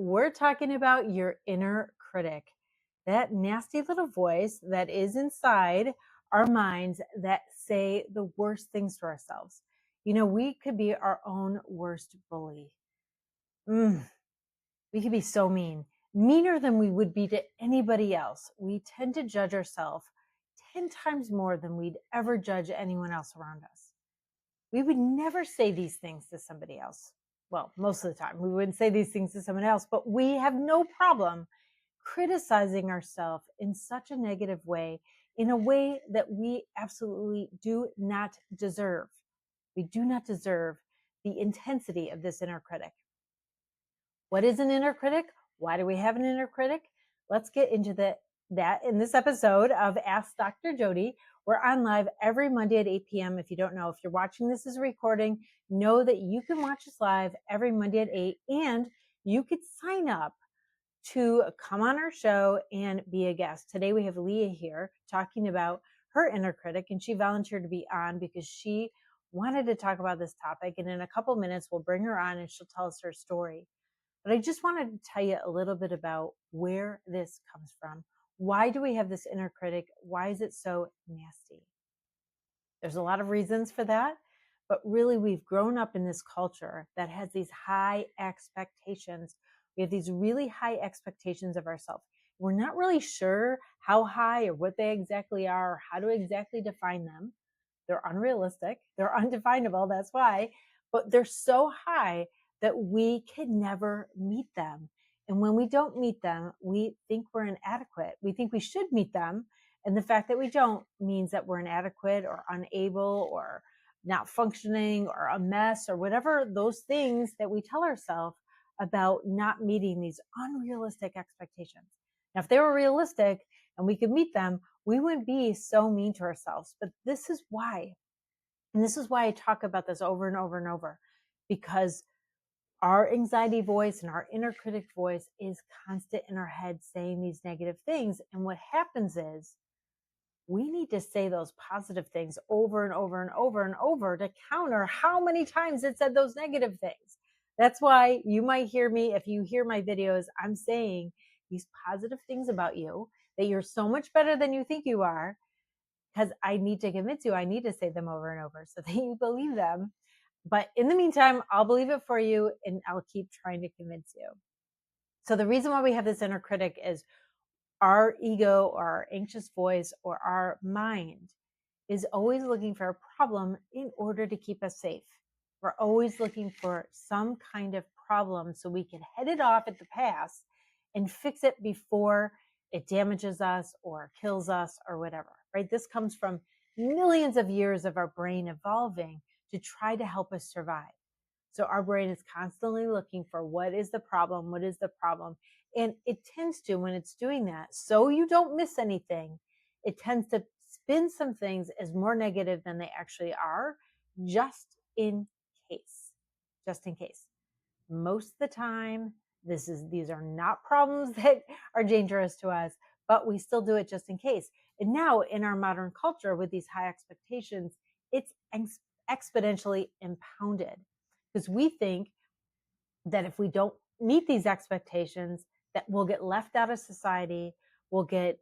we're talking about your inner critic, that nasty little voice that is inside our minds that say the worst things to ourselves. We could be our own worst bully. We could be so mean, meaner than we would be to anybody else. We tend to judge ourselves 10 times more than we'd ever judge anyone else around us. We would never say these things to somebody else. Well, most of the time, we wouldn't say these things to someone else, but we have no problem criticizing ourselves in such a negative way, in a way that we absolutely do not deserve. We do not deserve the intensity of this inner critic. What is an inner critic? Why do we have an inner critic? Let's get into that in this episode of Ask Dr. Jodi. We're on live every Monday at 8 p.m. If you don't know, if you're watching this as a recording, know that you can watch us live every Monday at 8, and you could sign up to come on our show and be a guest. Today we have Leah here talking about her inner critic, and she volunteered to be on because she wanted to talk about this topic. And in a couple minutes, we'll bring her on and she'll tell us her story. But I just wanted to tell you a little bit about where this comes from. Why do we have this inner critic? Why is it so nasty? There's a lot of reasons for that, but really we've grown up in this culture that has these high expectations. We have these really high expectations of ourselves. We're not really sure how high or what they exactly are, or how to exactly define them. They're unrealistic. They're undefinable. That's why. But they're so high that we can never meet them. And when we don't meet them, we think we're inadequate. We think we should meet them. And the fact that we don't means that we're inadequate or unable or not functioning or a mess or whatever those things that we tell ourselves about not meeting these unrealistic expectations. Now, if they were realistic and we could meet them, we wouldn't be so mean to ourselves. But this is why. And this is why I talk about this over and over and over, because our anxiety voice and our inner critic voice is constant in our head saying these negative things. And what happens is we need to say those positive things over and over and over and over to counter how many times it said those negative things. That's why you might hear me, if you hear my videos, I'm saying these positive things about you, that you're so much better than you think you are, because I need to convince you. I need to say them over and over so that you believe them. But in the meantime, I'll believe it for you and I'll keep trying to convince you. So the reason why we have this inner critic is our ego or our anxious voice or our mind is always looking for a problem in order to keep us safe. We're always looking for some kind of problem so we can head it off at the pass and fix it before it damages us or kills us or whatever, right? This comes from millions of years of our brain evolving to try to help us survive. So our brain is constantly looking for what is the problem? What is the problem? And it tends to, when it's doing that, so you don't miss anything, it tends to spin some things as more negative than they actually are, just in case. Just in case. Most of the time, these are not problems that are dangerous to us, but we still do it just in case. And now in our modern culture with these high expectations, it's exponentially impounded because we think that if we don't meet these expectations, that we'll get left out of society, we'll get,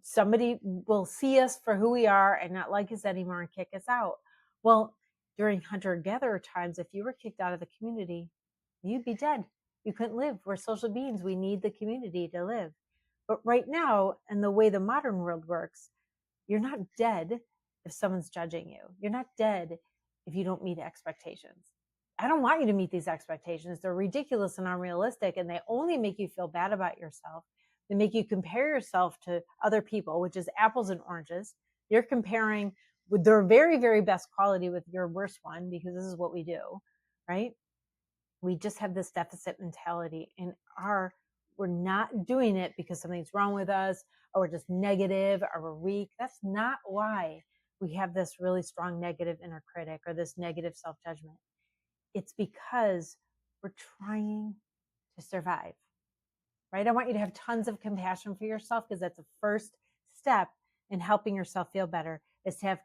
somebody will see us for who we are and not like us anymore and kick us out. Well, during hunter-gatherer times, if you were kicked out of the community, you'd be dead. You couldn't live. We're social beings. We need the community to live. But right now, and the way the modern world works, you're not dead if someone's judging you. You're not dead if you don't meet expectations. I don't want you to meet these expectations. They're ridiculous and unrealistic, and they only make you feel bad about yourself. They make you compare yourself to other people, which is apples and oranges. You're comparing with their very, very best quality with your worst one, because this is what we do, right? We just have this deficit mentality, and we're not doing it because something's wrong with us or we're just negative or we're weak. That's not why we have this really strong negative inner critic or this negative self-judgment. It's because we're trying to survive, right? I want you to have tons of compassion for yourself, because that's the first step in helping yourself feel better, is to have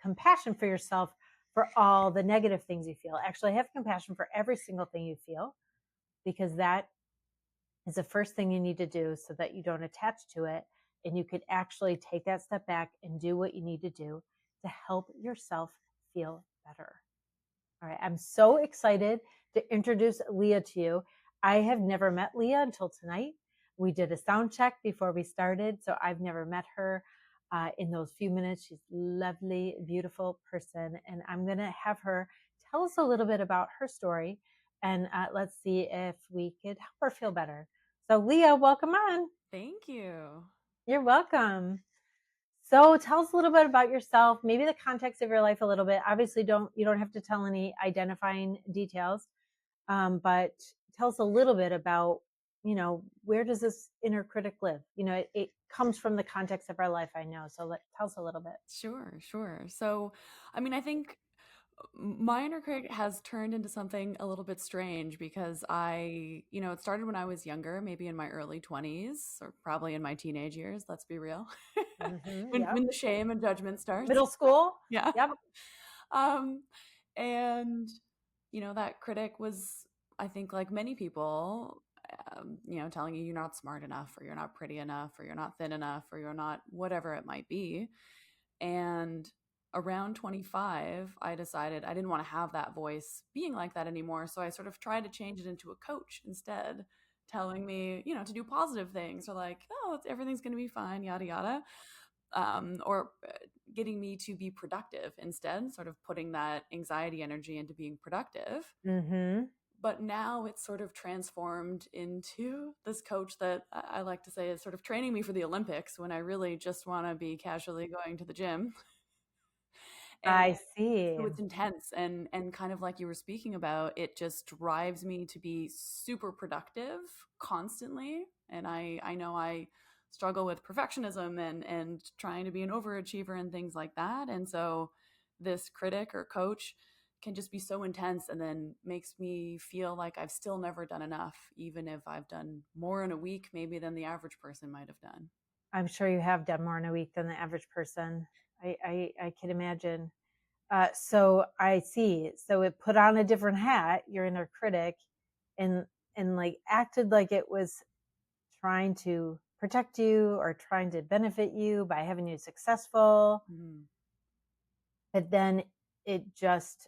compassion for yourself for all the negative things you feel. Actually, have compassion for every single thing you feel, because that is the first thing you need to do so that you don't attach to it and you could actually take that step back and do what you need to do to help yourself feel better. All right. I'm so excited to introduce Leah to you. I have never met Leah until tonight. We did a sound check before we started, so I've never met her in those few minutes. She's a lovely, beautiful person, and I'm going to have her tell us a little bit about her story, and let's see if we could help her feel better. So, Leah, welcome on. Thank you. You're welcome. So tell us a little bit about yourself, maybe the context of your life a little bit. Obviously, you don't have to tell any identifying details, but tell us a little bit about, where does this inner critic live? It comes from the context of our life, I know. So tell us a little bit. Sure, sure. So, I think my inner critic has turned into something a little bit strange because it started when I was younger, maybe in my early 20s or probably in my teenage years, let's be real. Yep. When the shame and judgment starts. Middle school. Yeah. Yep. Um, and that critic was, I think, like many people, telling you you're not smart enough or you're not pretty enough or you're not thin enough or you're not whatever it might be. And around 25, I decided I didn't want to have that voice being like that anymore. So I sort of tried to change it into a coach instead, telling me, to do positive things or like, oh, everything's going to be fine, yada, yada. Or getting me to be productive instead, sort of putting that anxiety energy into being productive. Mm-hmm. But now it's sort of transformed into this coach that I like to say is sort of training me for the Olympics when I really just want to be casually going to the gym. And I see. so it's intense and kind of like you were speaking about, it just drives me to be super productive constantly. And I know I struggle with perfectionism and trying to be an overachiever and things like that. And so this critic or coach can just be so intense and then makes me feel like I've still never done enough, even if I've done more in a week maybe than the average person might have done. I'm sure you have done more in a week than the average person. I can imagine. So I see. So it put on a different hat, your inner critic, and like acted like it was trying to protect you or trying to benefit you by having you successful. Mhm. But then it just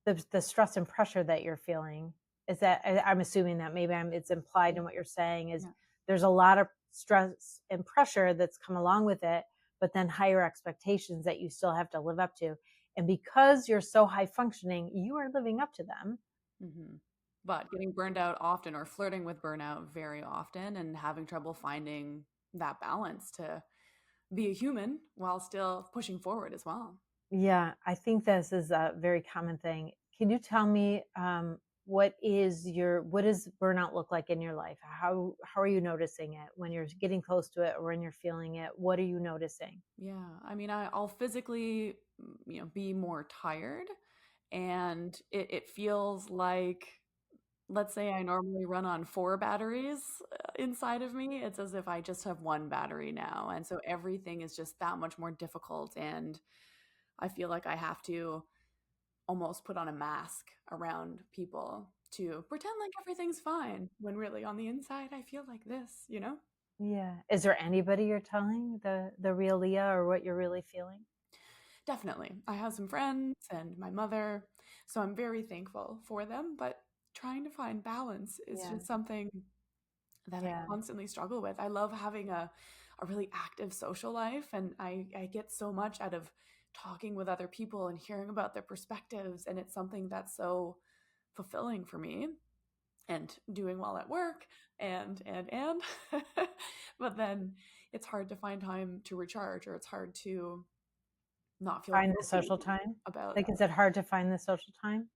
the stress and pressure that you're feeling is that I'm assuming that maybe it's implied in Yeah. what you're saying is Yeah. there's a lot of stress and pressure that's come along with it, but then higher expectations that you still have to live up to. And because you're so high functioning, you are living up to them. Mhm. But getting burned out often or flirting with burnout very often and having trouble finding that balance to be a human while still pushing forward as well. Yeah, I think this is a very common thing. Can you tell me what does burnout look like in your life? How are you noticing it when you're getting close to it or when you're feeling it? What are you noticing? Yeah. I'll physically, be more tired and it feels like, let's say I normally run on 4 batteries inside of me. It's as if I just have 1 battery now. And so everything is just that much more difficult. And I feel like I have to almost put on a mask around people to pretend like everything's fine when really on the inside I feel like this. Yeah. Is there anybody you're telling the real Leah or what you're really feeling? Definitely. I have some friends and my mother, so I'm very thankful for them, but trying to find balance is Yeah. just something that I Yeah. constantly struggle with. I love having a really active social life and I get so much out of talking with other people and hearing about their perspectives and it's something that's so fulfilling for me and doing well at work and but then it's hard to find time to recharge or it's hard to not feel Find the guilty social time? about Like, is it hard to find the social time?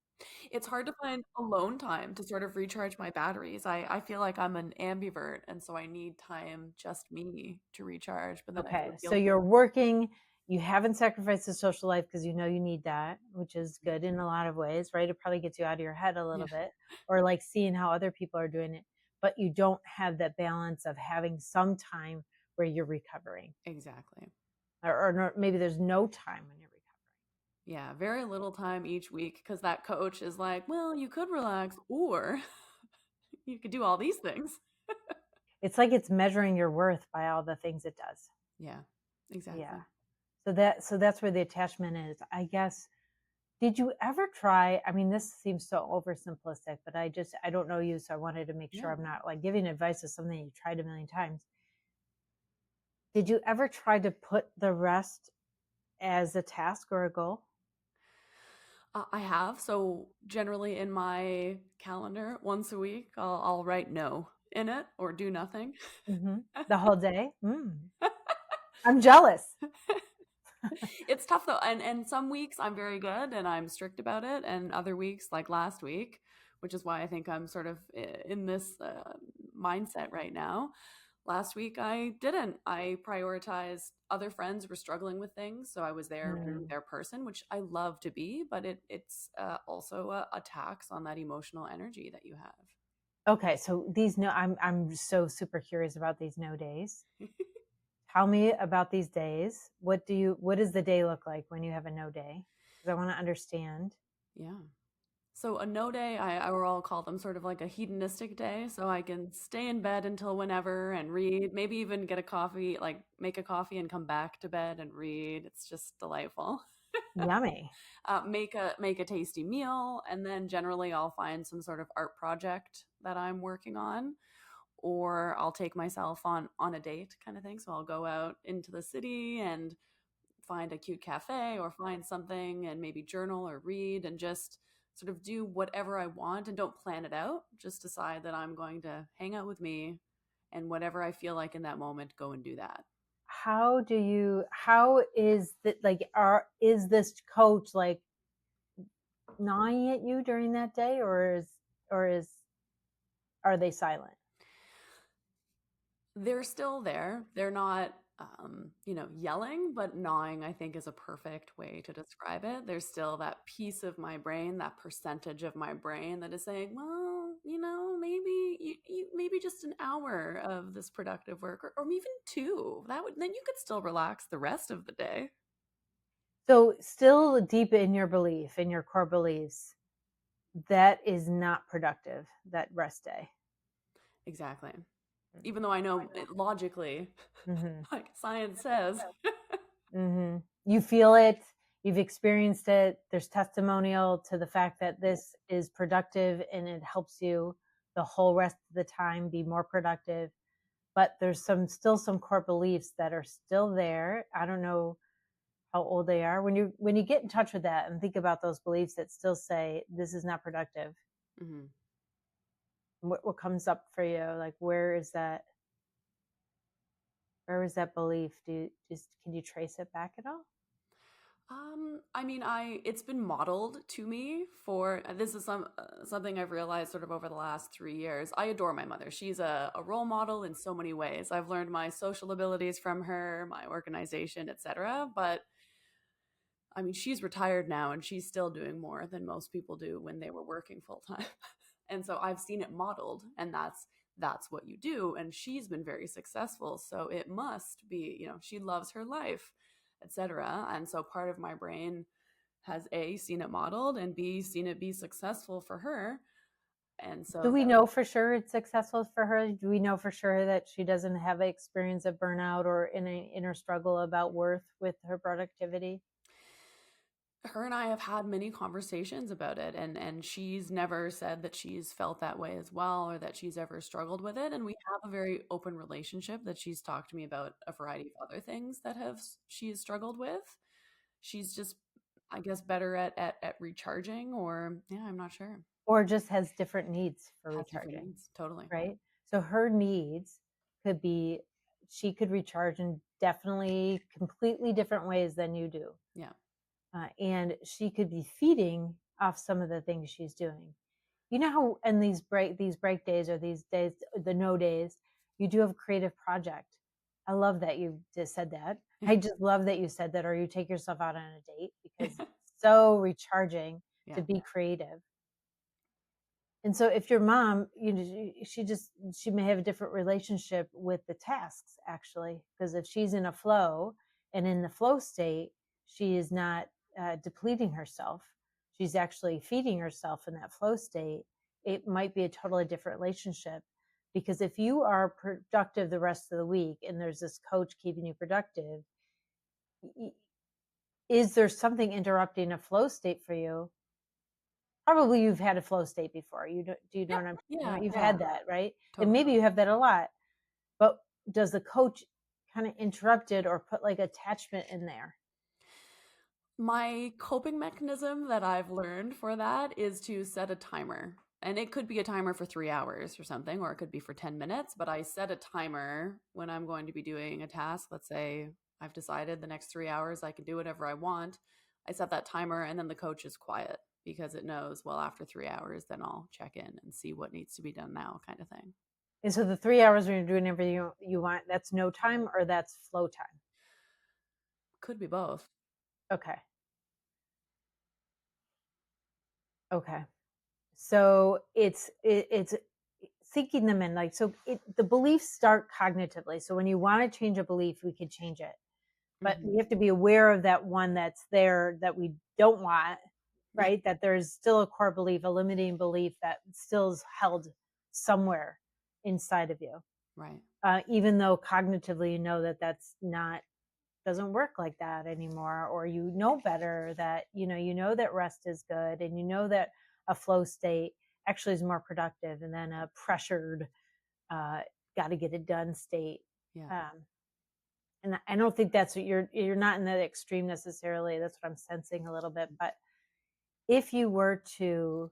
it's hard to find alone time to sort of recharge my batteries. I feel like I'm an ambivert and so I need time just me to recharge but then I Okay. feel So guilty. you're working, you haven't sacrificed the social life because you know you need that, which is good in a lot of ways, right? It probably gets you out of your head a Yeah, little bit or like seeing how other people are doing it, but you don't have that balance of having some time where you're recovering exactly. or maybe there's no time when you're recovering. Yeah, very little time each week because that coach is like, well, you could relax or you could do all these things. It's like it's measuring your worth by all the things it does. Yeah, Yeah. exactly. So that's where the attachment is. I guess, did you ever try, I mean, this seems so oversimplistic, but I don't know you, so I wanted to make sure Yeah. I'm not like giving advice to something you tried a million times. Did you ever try to put the rest as a task or a goal? I have. So generally in my calendar, once a week, I'll write no in it or do nothing. The whole day? I'm jealous. It's tough though, and some weeks I'm very good and I'm strict about it, and other weeks, like last week, which is why I think I'm sort of in this mindset right now. Last week I didn't. I prioritized other friends were struggling with things, so I was there being Mm. their person, which I love to be, but it's also a tax on that emotional energy that you have. Okay, so these no, I'm so super curious about these no days. Tell me about these days. What does the day look like when you have a no day? Because I want to understand. Yeah. So a no day, I will all call them sort of like a hedonistic day. So I can stay in bed until whenever and read, maybe even get a coffee, like make a coffee and come back to bed and read. It's just delightful. Yummy. Make a tasty meal, and then generally I'll find some sort of art project that I'm working on, or I'll take myself on a date kind of thing. So I'll go out into the city and find a cute cafe or find something and maybe journal or read and just sort of do whatever I want and don't plan it out. Just decide that I'm going to hang out with me and whatever I feel like in that moment, go and do that. How is that, like, is this coach like gnawing at you during that day, or is are they silent? They're still there. They're not, yelling, but gnawing, I think, is a perfect way to describe it. There's still that piece of my brain, that percentage of my brain that is saying, well, maybe maybe just an hour of this productive work, or even two. Then you could still relax the rest of the day. So still deep in your belief, in your core beliefs, that is not productive, that rest day. Exactly. Even though I know logically, Mm-hmm. like science says, Mm-hmm. You feel it, you've experienced it. There's testimonial to the fact that this is productive and it helps you the whole rest of the time be more productive. But there's still some core beliefs that are still there. I don't know how old they are. When you get in touch with that and think about those beliefs that still say this is not productive, mhm. what comes up for you? Like, where is that belief? Can you trace it back at all? I mean, it's been modeled to me for this is something I've realized sort of over the last 3 years. I adore my mother. She's a role model in so many ways. I've learned my social abilities from her, my organization, etc. But I mean, she's retired now and she's still doing more than most people do when they were working full time. And so I've seen it modeled, and that's what you do, and she's been very successful, so it must be, she loves her life, etc. And so part of my brain has A, seen it modeled, and B, seen it be successful for her. And Do so we know for sure it's successful for her? Do we know for sure that she doesn't have an experience of burnout or in an inner struggle about worth with her productivity? her and I have had many conversations about it, and she's never said that she's felt that way as well or that she's ever struggled with it, and we have a very open relationship that she's talked to me about a variety of other things that have she has struggled with. She's just, I guess, better at recharging, or yeah, I'm not sure. Or just has different needs for Has different recharging, needs, totally. right? So her needs could be, she could recharge in definitely completely different ways than you do. Yeah. And she could be feeding off some of the things she's doing. You know how in these break days, or these days, the no days, you do have a creative project. I love that you just said that. I just love that you said that, or you take yourself out on a date, because it's so recharging to Yeah. be creative. And so if your mom, she may have a different relationship with the tasks, actually, because if she's in a flow, and in the flow state, she is not depleting herself. She's actually feeding herself in that flow state. It might be a totally different relationship, because if you are productive the rest of the week and there's this coach keeping you productive, is there something interrupting a flow state for you? Probably you've had a flow state before. Do you know Yeah. what I'm talking Yeah. about? You've Yeah. had that, right? And Totally. maybe you have that a lot. But does the coach kind of interrupt it or put like attachment in there? My coping mechanism that I've learned for that is to set a timer. And it could be a timer for 3 hours or something, or it could be for 10 minutes. But I set a timer when I'm going to be doing a task. Let's say I've decided the next 3 hours I can do whatever I want. I set that timer, and then the coach is quiet because it knows, well, after 3 hours, then I'll check in and see what needs to be done now, kind of thing. And so the 3 hours when you're doing everything you want, that's no time or that's flow time? Could be both. Okay. Okay. So it's sinking them in, like, so the beliefs start cognitively. So when you want to change a belief, we could change it. But we Hmm. have to be aware of that one that's there that we don't want, Yeah. right? That there's still a core belief, a limiting belief that still is held somewhere inside of you. Right. Even though cognitively you know that that's not, doesn't work like that anymore, or you know better, that you know that rest is good, and you know that a flow state actually is more productive and then a pressured, uh, got to get it done state. Yeah. Um, and I don't think that's what you're not in that extreme necessarily. That's what I'm sensing a little bit. But if you were to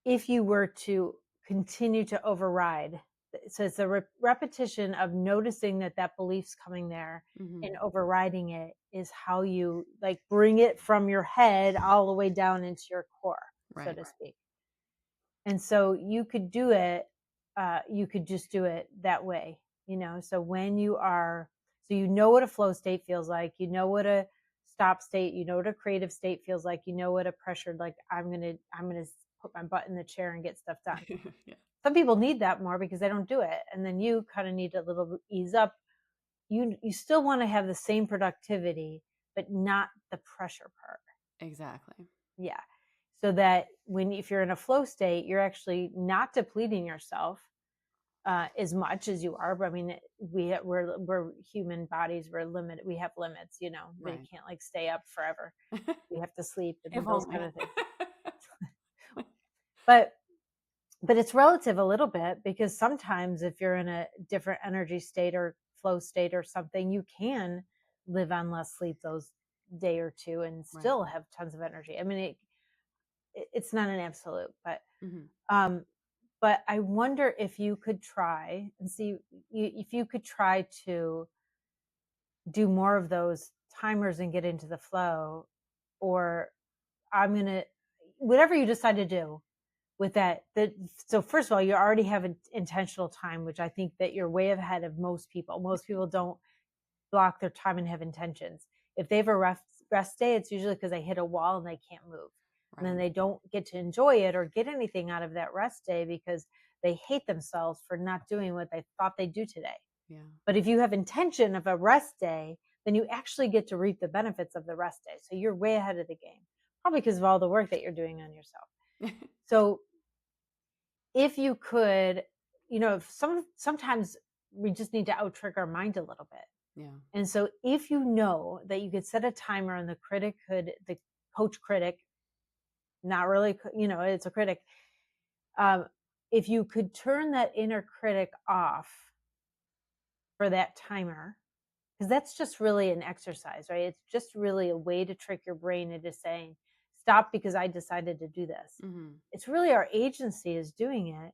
if you were to continue to override, so it's a repetition of noticing that that belief's coming there, and Hmm. overriding it is how you like bring it from your head all the way down into your core, so Right. to speak. And so you could do it, you could just do it that way, so when you are, so you know what a flow state feels like, you know what a stop state, you know what a creative state feels like, you know what a pressured, like, I'm gonna put my butt in the chair and get stuff done. Yeah. Some people need that more because they don't do it, and then you kind of need a little ease up. You still want to have the same productivity, but not the pressure part. Exactly. Yeah. So that if you're in a flow state, you're actually not depleting yourself as much as you are. But I mean, we're human bodies. We're limited. We have limits. We Right. can't like stay up forever. We have to sleep If and those only. kind of things. But it's relative a little bit, because sometimes if you're in a different energy state or flow state or something, you can live on less sleep those day or two and Right. still have tons of energy. I mean, it's not an absolute, Hmm. um, but I wonder if you could try and see, if you could try to do more of those timers and get into the flow, or I'm gonna, whatever you decide to do with that. So first of all, you already have an intentional time, which I think that you're way ahead of most people. Most people don't block their time and have intentions. If they have a rest day, it's usually because they hit a wall and they can't move. And then Right. they don't get to enjoy it or get anything out of that rest day because they hate themselves for not doing what they thought they'd do today. Yeah. But if you have intention of a rest day, then you actually get to reap the benefits of the rest day. So you're way ahead of the game, probably because of all the work that you're doing on yourself. So if you could, sometimes we just need to out trick our mind a little bit. Yeah. And so if you know that you could set a timer and the coach critic, not really, it's a critic. Um, if you could turn that inner critic off for that timer, because that's just really an exercise, right? It's just really a way to trick your brain into saying, stop because I decided to do this. Hmm. It's really our agency is doing it.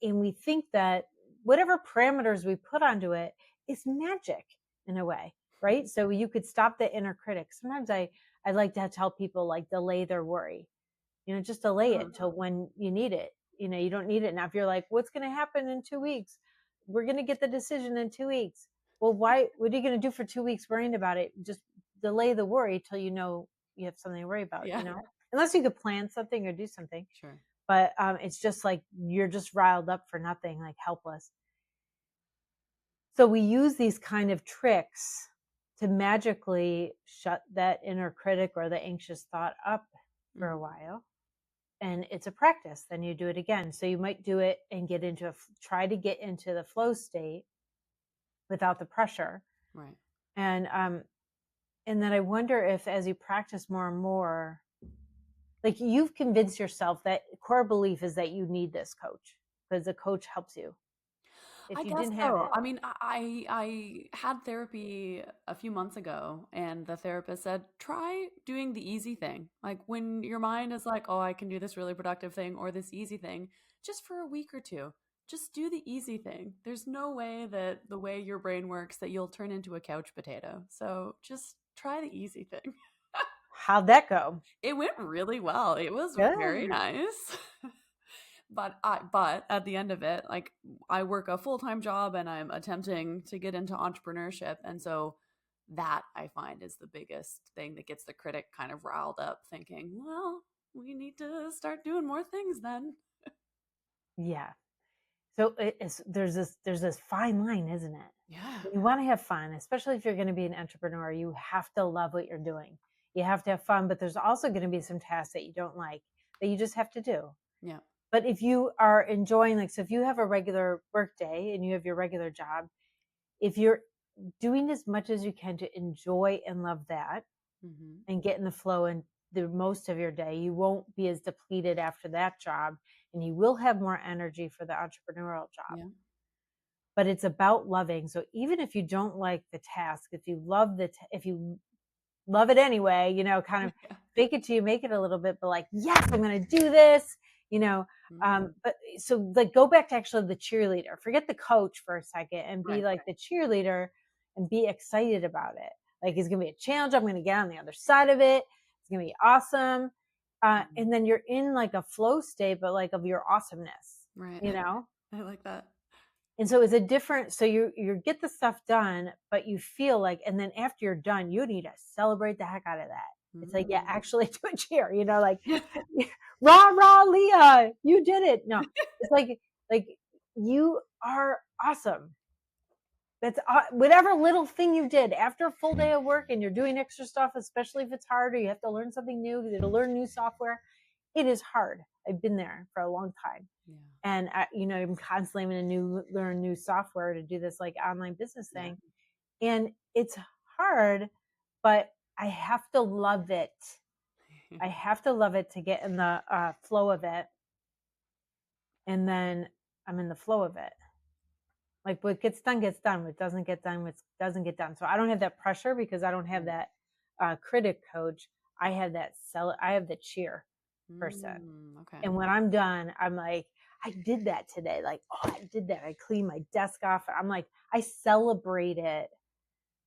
And we think that whatever parameters we put onto it is magic in a way, right? So you could stop the inner critic. Sometimes I like to tell people, like, delay their worry. Just delay it till when you need it. You don't need it now. If you're like, what's going to happen in 2 weeks? We're going to get the decision in 2 weeks. Well, why? What are you going to do for 2 weeks worrying about it? Just delay the worry till you have something to worry about. Yeah. Unless you could plan something or do something. Sure. But it's just like you're just riled up for nothing, like helpless. So we use these kind of tricks to magically shut that inner critic or the anxious thought up for a while. And it's a practice. Then you do it again. So you might do it and try to get into the flow state without the pressure. Right. And then I wonder if as you practice more and more, like you've convinced yourself that core belief is that you need this coach because the coach helps you. If I you guess didn't have so. it, I mean, I had therapy a few months ago, and the therapist said, try doing the easy thing. Like when your mind is like, oh, I can do this really productive thing or this easy thing, just for a week or two. Just do the easy thing. There's no way that the way your brain works that you'll turn into a couch potato. So just try the easy thing. how'd that go? It went really well. It was very Good. nice. But at the end of it, like I work a full-time job and I'm attempting to get into entrepreneurship. And so that I find is the biggest thing that gets the critic kind of riled up thinking, well, we need to start doing more things then. Yeah. So there's this fine line, isn't it? Yeah. You want to have fun, especially if you're going to be an entrepreneur. You have to love what you're doing. You have to have fun, but there's also going to be some tasks that you don't like that you just have to do. Yeah. But if you are enjoying, like, so if you have a regular work day and you have your regular job, if you're doing as much as you can to enjoy and love that and get in the flow and the most of your day, you won't be as depleted after that job and you will have more energy for the entrepreneurial job. Yeah. But it's about loving. So even if you don't like the task, if you love if you love it anyway, kind of Yeah. fake it till you make it a little bit, but like, yes, I'm going to do this, but so like go back to actually the cheerleader, forget the coach for a second and be like the cheerleader and be excited about it. Like it's going to be a challenge. I'm going to get on the other side of it. It's going to be awesome. And then you're in like a flow state, but like of your awesomeness, Right. I like that. And so it's a different, so you get the stuff done, but you feel like, and then after you're done, you need to celebrate the heck out of that. It's like, yeah, actually do a cheer, like rah, rah, Leah, you did it. No, it's like you are awesome. That's whatever little thing you did after a full day of work and you're doing extra stuff, especially if it's hard or you have to learn something new, to learn new software. It is hard. I've been there for a long time. Yeah. And I'm constantly having to learn new software to do this like online business thing. And it's hard, but I have to love it. I have to love it to get in the flow of it. And then I'm in the flow of it. Like what gets done, gets done. What doesn't get done, what doesn't get done. So I don't have that pressure because I don't have that critic coach. I have I have the cheer person. Okay. And when I'm done, I'm like, I did that today. Like, oh, I did that. I cleaned my desk off. I'm like, I celebrate it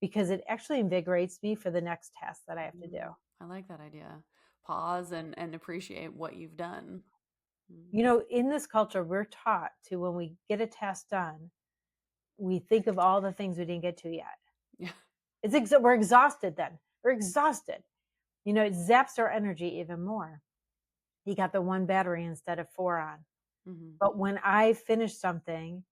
because it actually invigorates me for the next task that I have to do. I like that idea. Pause and appreciate what you've done. In this culture, we're taught to, when we get a task done, we think of all the things we didn't get to yet. Yeah. We're exhausted then. We're exhausted. It zaps our energy even more. You got the one battery instead of 4 on. But when I finish something,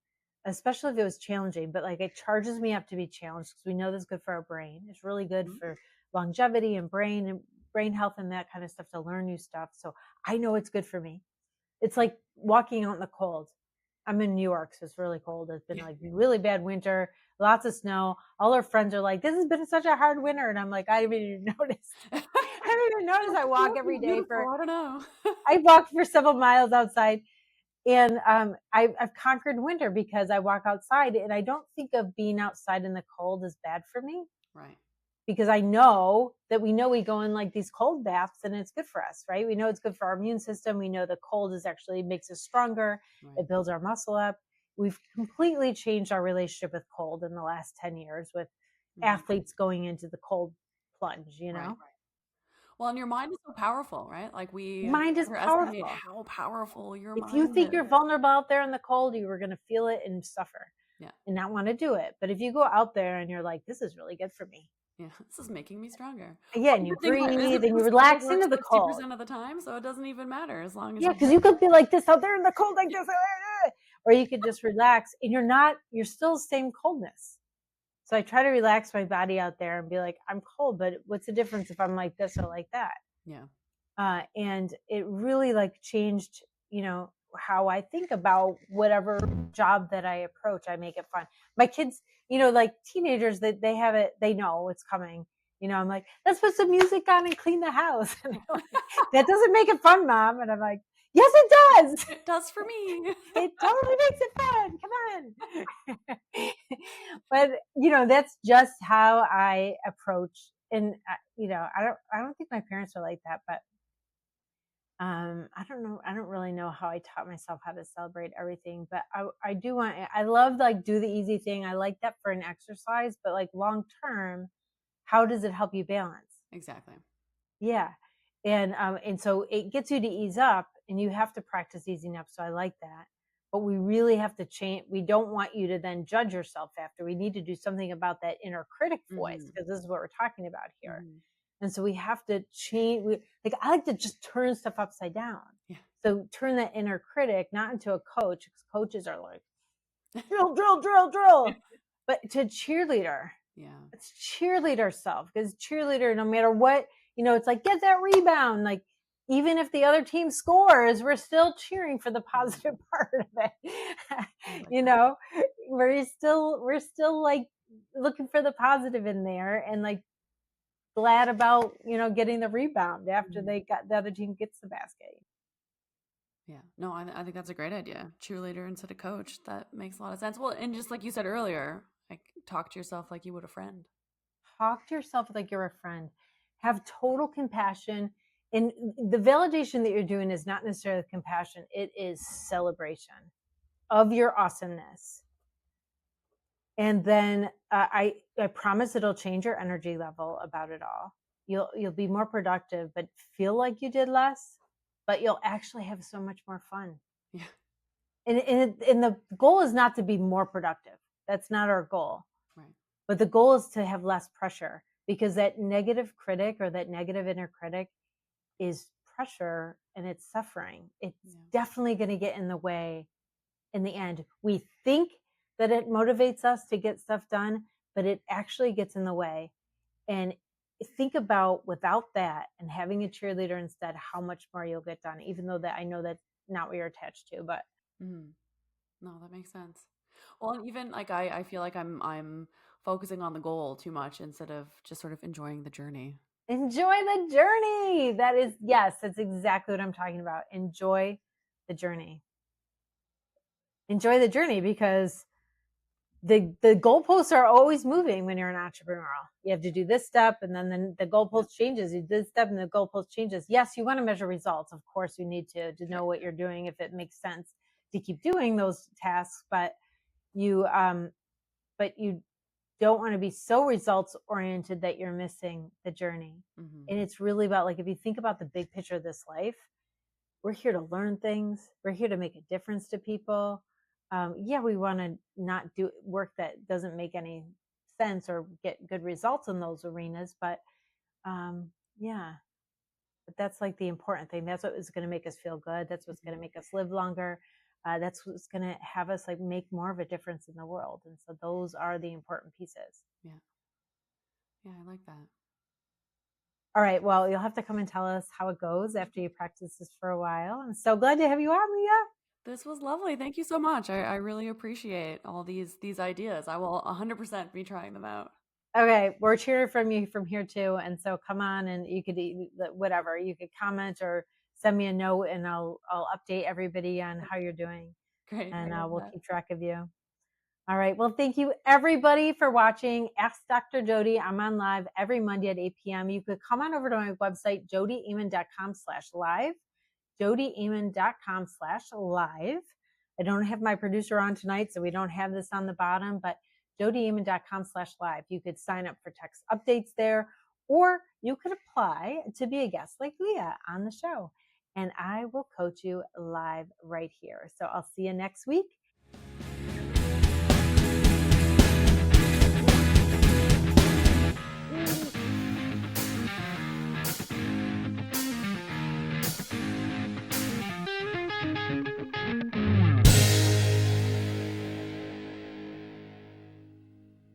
especially if it was challenging, but like it charges me up to be challenged because we know that's good for our brain. It's really good for longevity and brain health and that kind of stuff, to learn new stuff. So I know it's good for me. It's like walking out in the cold. I'm in New York, so it's really cold. It's been like really bad winter, lots of snow. All our friends are like, this has been such a hard winter. And I'm like, I didn't even notice. I didn't even notice. I walk every day I don't know. I walk for several miles outside. And I've conquered winter because I walk outside, and I don't think of being outside in the cold as bad for me. Right. Because I know we go in like these cold baths and it's good for us, right? We know it's good for our immune system. We know the cold makes us stronger. Right. It builds our muscle up. We've completely changed our relationship with cold in the last 10 years with athletes going into the cold plunge, Right. Well, and your mind is so powerful, right? Like mind is powerful. How powerful your mind is. If you think you're vulnerable out there in the cold, you are going to feel it and suffer. Yeah. And not want to do it. But if you go out there and you're like, this is really good for me. Yeah, this is making me stronger. Yeah, and you breathe and you relax into the cold. 60% of the time, so it doesn't even matter as long as. Yeah, because you could be like this out there in the cold like this, or you could just relax, and you're still the same coldness. So I try to relax my body out there and be like, I'm cold, but what's the difference if I'm like this or like that? Yeah. And it really like changed, how I think about whatever job that I approach. I make it fun. My kids, like teenagers, that they have it, they know it's coming. I'm like, let's put some music on and clean the house. And they're like, that doesn't make it fun, Mom. And I'm like, yes, it does. It does for me. It totally makes it fun. Come on. But that's just how I approach. And I don't think my parents are like that, but I don't know. I don't really know how I taught myself how to celebrate everything, but I do want. I love like do the easy thing. I like that for an exercise, but like long term, how does it help you balance? Exactly. Yeah. And so it gets you to ease up, and you have to practice easing up. So I like that. But we really have to change. We don't want you to then judge yourself after. We need to do something about that inner critic voice, because this is what we're talking about here. And so we have to change. Like I like to just turn stuff upside down. Yeah. So turn that inner critic not into a coach, because coaches are like drill, drill, drill, drill, but to cheerleader. Yeah. It's cheerleader self, because cheerleader, no matter what, it's like get that rebound. Like even if the other team scores, we're still cheering for the positive part of it. We're still like looking for the positive in there, and like glad about getting the rebound after they got the other team gets the basket. Yeah. No, I think that's a great idea. Cheerleader instead of coach. That makes a lot of sense. Well, and just like you said earlier, like talk to yourself like you would a friend. Talk to yourself like you're a friend. Have total compassion. And the validation that you're doing is not necessarily compassion, it is celebration of your awesomeness. And then I promise it'll change your energy level about it all. You'll be more productive, but feel like you did less, but you'll actually have so much more fun. Yeah. And the goal is not to be more productive. That's not our goal. Right. But the goal is to have less pressure, because that negative critic or that negative inner critic is pressure and it's suffering. It's definitely going to get in the way in the end. We think that it motivates us to get stuff done, but it actually gets in the way. And think about without that and having a cheerleader instead, how much more you'll get done, even though that I know that's not what you're attached to, but No, that makes sense. Well, and even like I feel like I'm focusing on the goal too much instead of just sort of enjoying the journey. enjoy the journey. Yes, that's exactly what I'm talking about. Enjoy the journey. Enjoy the journey, because the goalposts are always moving when you're an entrepreneur. You have to do this step, and then the goalpost changes. You do this step and the goalpost changes. Yes, you want to measure results. Of course, you need to know what you're doing, if it makes sense to keep doing those tasks, but you don't want to be so results oriented that you're missing the journey. And it's really about, like, if you think about the big picture of this life, we're here to learn things. We're here to make a difference to people. We want to not do work that doesn't make any sense or get good results in those arenas, but but that's like the important thing. That's what is going to make us feel good. That's what's going to make us live longer. That's what's going to have us like make more of a difference in the world. And so those are the important pieces. Yeah. Yeah, I like that. All right. Well, you'll have to come and tell us how it goes after you practice this for a while. I'm so glad to have you on, Leah. This was lovely. Thank you so much. I really appreciate all these ideas. I will 100% be trying them out. Okay, we're cheering from you from here too. And so come on, and you could whatever, you could comment or send me a note, and I'll update everybody on how you're doing. Great. And I love we'll that. keep track of you. All right. Well, thank you everybody for watching Ask Dr. Jodi. I'm on live every Monday at 8 p.m. You could come on over to my website, jodiamon.com/live, jodiamon.com/live. I don't have my producer on tonight, so we don't have this on the bottom, but jodiamon.com/live. You could sign up for text updates there, or you could apply to be a guest like Leah on the show, and I will coach you live right here. So I'll see you next week.